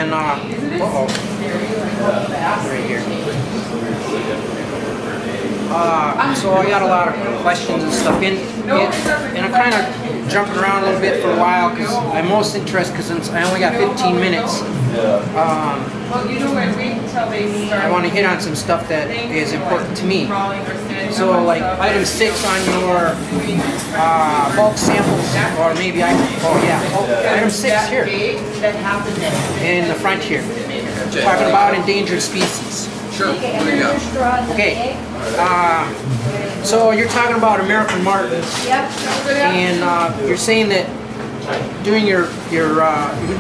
And uh-oh, right here. So I got a lot of questions and stuff and I'm kind of jumping around a little bit for a while because I'm most interested because I only got 15 minutes. I want to hit on some stuff that is important to me. So like item 6 on your bulk samples, or maybe item 6 here in the front here, talking about endangered species. Sure. There you go. Okay. So you're talking about American martins, and you're saying that doing you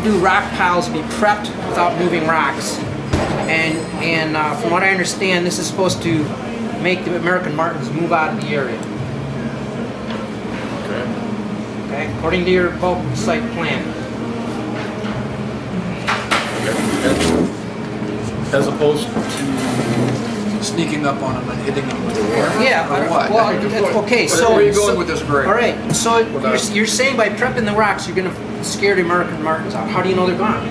do rock piles be prepped without moving rocks, and from what I understand, this is supposed to make the American martins move out of the area. Okay. According to your bulk site plan. As opposed to Sneaking up on them and hitting them with the war. Yeah. Or what? Well, okay. So where are you going with this, Greg? All right. So you're saying by prepping the rocks, you're going to scare the American martins out. How do you know they're gone?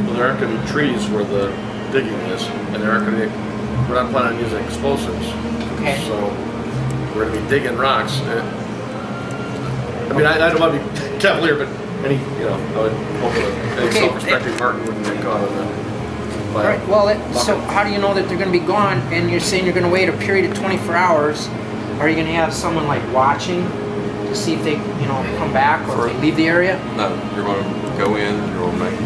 Well, there aren't going to be trees where the digging is, and there aren't going to be. We're not planning on using explosives. Okay. So we're going to be digging rocks. I mean, I don't want to be cavalier, but I would hope that any self-respecting Martin wouldn't get caught on that. All right. Well, so how do you know that they're going to be gone? And you're saying you're going to wait a period of 24 hours. Are you going to have someone like watching to see if they, come back or if they leave the area? No, you're going to go in. You're going to make.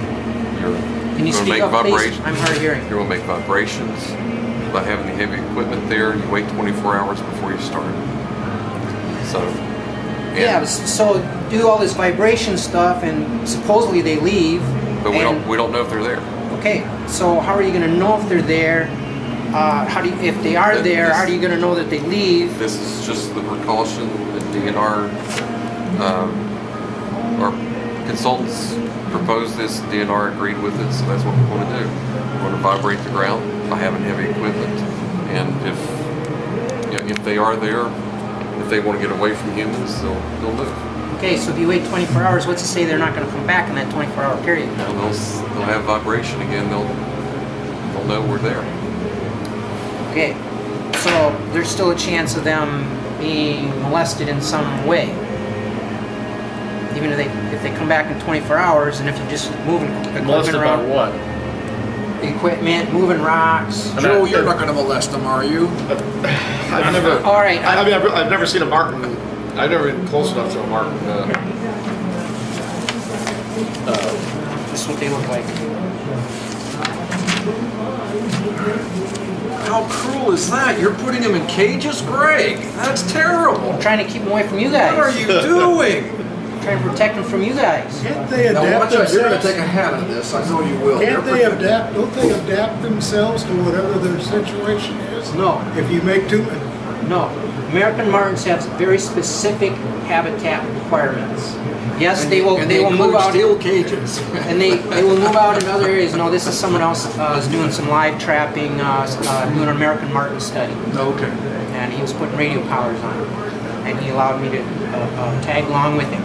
Can you speak up, please? I'm hard of hearing. You're going to make vibrations. By having the heavy equipment there, you wait 24 hours before you start. So. Yeah. So do all this vibration stuff, and supposedly they leave. But we don't know if they're there. Okay, so how are you going to know if they're there? If they are there, how are you going to know that they leave? This is just the precaution that DNR, our consultants proposed this. DNR agreed with it, so that's what we're going to do. We're going to vibrate the ground by having heavy equipment, and if they are there, if they want to get away from humans, they'll move. Okay, so if you wait 24 hours, what's to say they're not going to come back in that 24-hour period? And they'll have vibration again. They'll know we're there. Okay, so there's still a chance of them being molested in some way, even if they come back in 24 hours, and if you just moving equipment Molested around. by what? Equipment, moving rocks. Joe, you're not going to molest them, are you? I've never. All right. I've never seen a martin. I've never been close enough to a martin. This is what they look like. How cruel is that? You're putting them in cages, Greg? That's terrible. I'm trying to keep them away from you guys. What are you doing? I'm trying to protect them from you guys. Can't they Now adapt watch out, you're going to themselves? take a hat of this. I know you will. Can't they adapt? Don't they adapt themselves to whatever their situation is? No. If you make too many. No. American martins have very specific habitat requirements. Yes, they will move out. Steel cages. And they will move out in other areas. No, this is someone else is doing some live trapping, doing an American martin study. Okay. And he was putting radio collars on it. And he allowed me to tag along with him.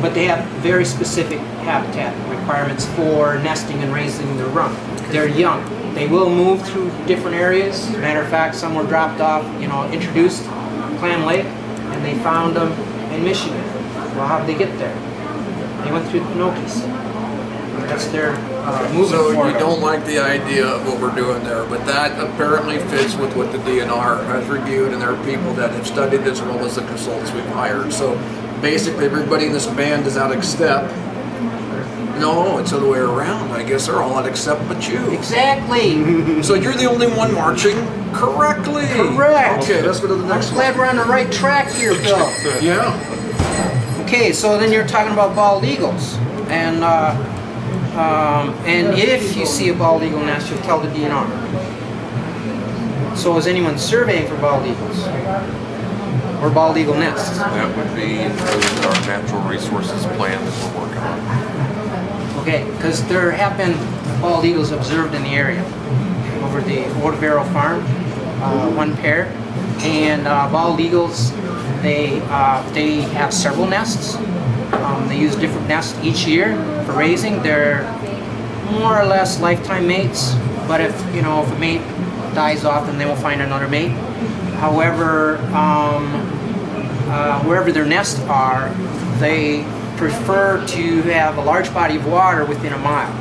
But they have very specific habitat requirements for nesting and raising their young. They're young. They will move through different areas. Matter of fact, some were dropped off, introduced Clam Lake, and they found them in Michigan. Well, how did they get there? They went through the Pinocchis. That's their moving So forward. you don't like the idea of what we're doing there, but that apparently fits with what the DNR has reviewed, and there are people that have studied as well as the consultants we've hired. So basically everybody in this band is out of step. No, it's the other way around. I guess they're all out of step but you. Exactly. So you're the only one marching correctly. Correct. Okay, let's go to the next I'm one. glad we're on the right track here, Bill. Yeah. Okay, so then you're talking about bald eagles, and if you see a bald eagle nest, you'll tell the DNR. So is anyone surveying for bald eagles or bald eagle nests? That would be included in our natural resources plan that we're working on. Okay, because there have been bald eagles observed in the area over the Otavero farm, one pair, and bald eagles, they have several nests. They use different nests each year for raising. They're more or less lifetime mates, but if a mate dies off, then they will find another mate. However, wherever their nests are, they prefer to have a large body of water within a mile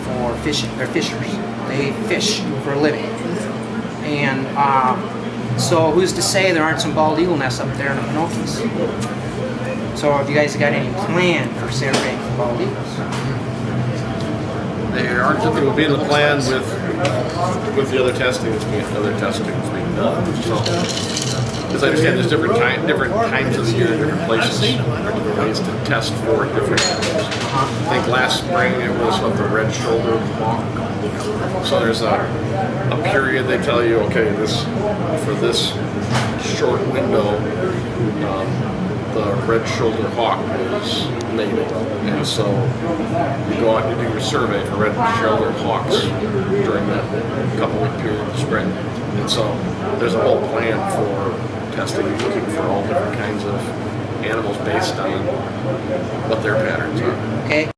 for fishing. They're fishers. They fish for a living. And so who's to say there aren't some bald eagle nests up there in the Pinocchio's? So have you guys got any plan for segregating for bald eagles? They aren't typically will be in the plan with the other testing that's being done. So, as I understand, there's different times of the year, different places, different ways to test for different animals. I think last spring it was of the red-shouldered hawk. So there's a period they tell you, okay, for this short window, the red-shouldered hawk is mating, and so you go out and you do your survey for red-shouldered hawks during that couple-week period of spring. And so there's a whole plan for testing, looking for all different kinds of animals based on what their patterns are. Okay,